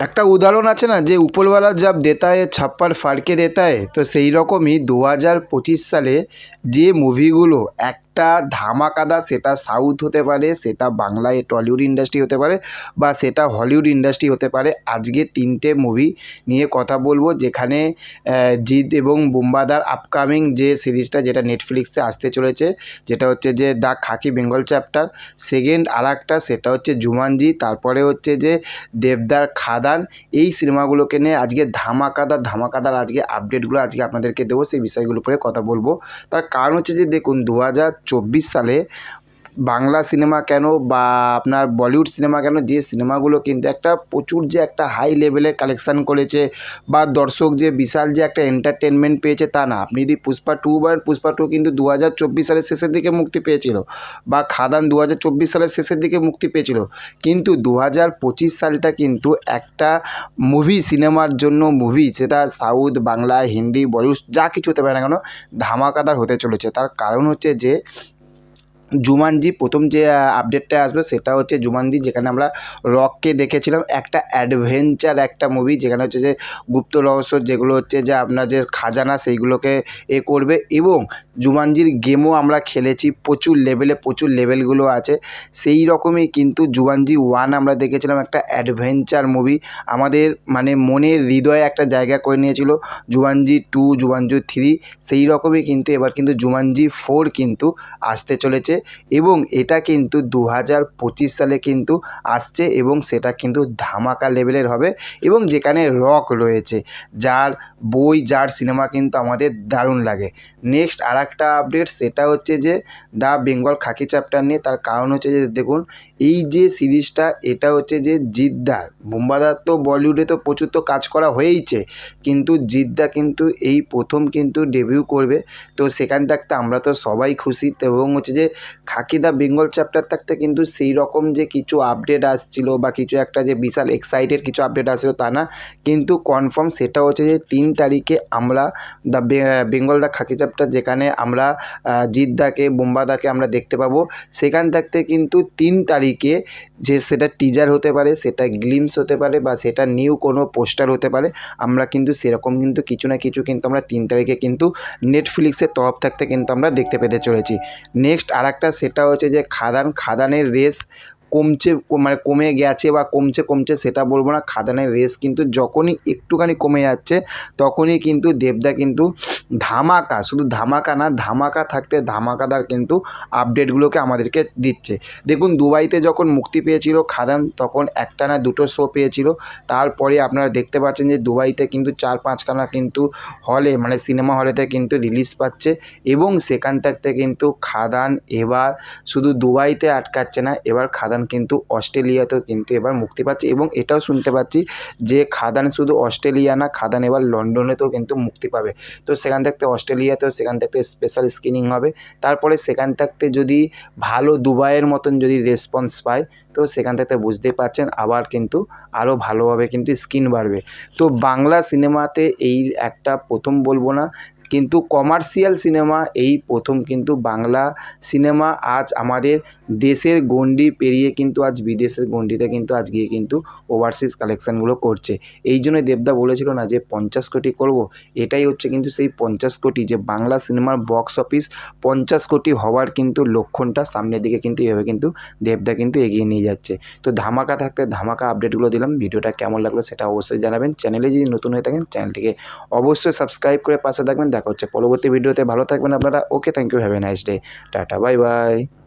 একটা উদাহরণ আছে না যে উপরওয়ালা জব দেতা है छप्पर फाड़ के देता है। তো সেই রকমই 2025 সালে যে মুভিগুলো একটা ধামাকাদার, সেটা সাউথ হতে পারে, সেটা বাংলায় টলিউড ইন্ডাস্ট্রি হতে পারে, বা সেটা হলিউড ইন্ডাস্ট্রি হতে পারে। আজকে তিনটে মুভি নিয়ে কথা বলবো, যেখানে জিৎ এবং বুম্বাদার আপকামিং যে সিরিজটা, যেটা নেটফ্লিক্সে আসতে চলেছে, যেটা হচ্ছে যে the Khakee Bengal chapter. Second আর একটা, সেটা হচ্ছে জুমানজি। তারপরে হচ্ছে যে দেবদার খাদান। এই সিনেমাগুলোকে নিয়ে আজকে ধামাকাদার আজকে আপডেটগুলো আজকে আপনাদেরকে দেবো, সেই বিষয়গুলোর উপরে কথা বলবো। তার কারণ হচ্ছে যে দেখুন, 2024 সালে বাংলা সিনেমা কেন বা আপনার বলিউড সিনেমা কেন, যে সিনেমাগুলো কিন্তু একটা প্রচুর যে একটা হাই লেভেলের কালেকশান করেছে, বা দর্শক যে বিশাল যে একটা এন্টারটেনমেন্ট পেয়েছে, তা না। আপনি যদি পুষ্পা টু কিন্তু 2024 সালের শেষের দিকে মুক্তি পেয়েছিল, বা খাদান 2024 সালের শেষের দিকে মুক্তি পেয়েছিল। কিন্তু 2025 সালটা কিন্তু একটা সিনেমার জন্য সেটা সাউথ, বাংলা, হিন্দি, বলিউড যা কিছু হতে পারে না কেন, ধামাকাদার হতে চলেছে। তার কারণ হচ্ছে যে জুমানজি প্রথম যে আপডেটটা আসবে, সেটা হচ্ছে জুমানজি, যেখানে আমরা রককে দেখেছিলাম একটা অ্যাডভেঞ্চার একটা মুভি, যেখানে হচ্ছে যে গুপ্ত রহস্য, যেগুলো হচ্ছে যে আপনার যে খাজানা, সেইগুলোকে করবে। এবং জুমানজির গেমও আমরা খেলেছি, প্রচুর লেভেলগুলো আছে। সেই রকমই কিন্তু জুমানজি 1 আমরা দেখেছিলাম, একটা অ্যাডভেঞ্চার মুভি, আমাদের মানে মনের হৃদয়ে একটা জায়গা করে নিয়েছিল। জুমানজি 2, জুমানজি 3, সেই রকমই কিন্তু এবার কিন্তু জুমানজি 4 কিন্তু আসতে চলেছে। এবং এটা কিন্তু 2025 সালে কিন্তু আসছে, এবং সেটা কিন্তু ধামাকা লেভেলের হবে, এবং যেখানে রক রয়েছে, যার বই, যার সিনেমা কিন্তু আমাদের দারুণ লাগে। নেক্সট আর একটা আপডেট, সেটা হচ্ছে যে দ্য বেঙ্গল খাকি চ্যাপ্টার নিয়ে। তার কারণ হচ্ছে যে দেখুন, এই যে সিরিজটা, এটা হচ্ছে যে জিদ্দার, বুম্বাদার তো বলিউডে তো প্রচুর তো কাজ করা হয়েইছে, কিন্তু জিদ্দা কিন্তু এই প্রথম কিন্তু ডেবিউ করবে। তো সেখান থাকতে আমরা তো সবাই খুশি। এবং হচ্ছে যে খাকি দ্য বেঙ্গল চ্যাপ্টার থাকতে কিন্তু সেই রকম যে কিছু আপডেট আসছিল, বা কিছু একটা যে বিশাল এক্সাইটেড কিছু আপডেট আসছিল, তা না। কিন্তু কনফার্ম সেটা হচ্ছে যে 3 তারিখে আমরা the Bengal the khaki chapter, যেখানে আমরা জিদ্দাকে, বুম্বাদাকে আমরা দেখতে পাবো। সেখান থাকতে কিন্তু 3 তারিখে যে সেটা টিজার হতে পারে, সেটা গ্লিমস হতে পারে, বা সেটা নিউ কোনো পোস্টার হতে পারে, আমরা কিন্তু সেরকম কিন্তু কিছু না কিছু কিন্তু আমরা 3 তারিখে কিন্তু নেটফ্লিক্সের তরফ থাকতে কিন্তু আমরা দেখতে পেতে চলেছি। নেক্সট আর একটা, সেটা হচ্ছে যে খাদানের রেস কমছে, মানে কমে গেছে বা কমছে সেটা বলবো না। খাদানের রেস কিন্তু যখনই একটুখানি কমে যাচ্ছে, তখনই কিন্তু দেবদা কিন্তু ধামাকা, শুধু ধামাকা না, ধামাকা থাকতে ধামাকাদার কিন্তু আপডেটগুলোকে আমাদেরকে দিচ্ছে। দেখুন, দুবাইতে যখন মুক্তি পেয়েছিল খাদান, তখন একটা না দুটো শো পেয়েছিল। তারপরে আপনারা দেখতে পাচ্ছেন যে দুবাইতে কিন্তু 4-5খানা কিন্তু হলে, মানে সিনেমা হলেতে কিন্তু রিলিজ পাচ্ছে। এবং সেখান থাকতে কিন্তু খাদান এবার শুধু দুবাইতে আটকাচ্ছে না, এবার খাদান কিন্তু অস্ট্রেলিয়াতেও কিন্তু এবার মুক্তি পাচ্ছে। এবং এটাও শুনতে পাচ্ছি যে খাদান শুধু অস্ট্রেলিয়া না, খাদান এবার লন্ডনেতেও কিন্তু মুক্তি পাবে। তো সেখান থাকতে অস্ট্রেলিয়াতেও সেখান থাকতে স্পেশাল স্ক্রিনিং হবে। তারপরে সেখান থাকতে যদি ভালো দুবাইয়ের মতন যদি রেসপন্স পায়, তো সেখান থেকে বুঝতেই পারছেন আবার কিন্তু আরও ভালোভাবে কিন্তু স্ক্রিন বাড়বে। তো বাংলা সিনেমাতে এই একটা প্রথম বলবো না, কিন্তু কমার্শিয়াল সিনেমা এই প্রথম কিন্তু বাংলা সিনেমা আজ আমাদের দেশের গণ্ডি পেরিয়ে কিন্তু আজ বিদেশের গণ্ডিতে কিন্তু আজ গিয়ে কিন্তু ওভারসিজ কালেকশানগুলো করছে। এই জন্যই দেবদা বলেছিল না যে 50 কোটি করব, এটাই হচ্ছে কিন্তু সেই 50 কোটি, যে বাংলা সিনেমার বক্স অফিস 50 কোটি হওয়ার কিন্তু লক্ষণটা সামনের দিকে কিন্তু এভাবে কিন্তু দেবদা কিন্তু এগিয়ে নিয়ে যাচ্ছে। তো ধামাকা থাকতে ধামাকা আপডেটগুলো দিলাম। ভিডিওটা কেমন লাগলো সেটা অবশ্যই জানাবেন। চ্যানেলে যদি নতুন হয়ে থাকেন, চ্যানেলটিকে অবশ্যই সাবস্ক্রাইব করে পাশে থাকবেন। দেখা হচ্ছে পরবর্তী ভিডিওতে। ভালো থাকবেন আপনারা। Okay, thank you, have a nice day, tata, bye by.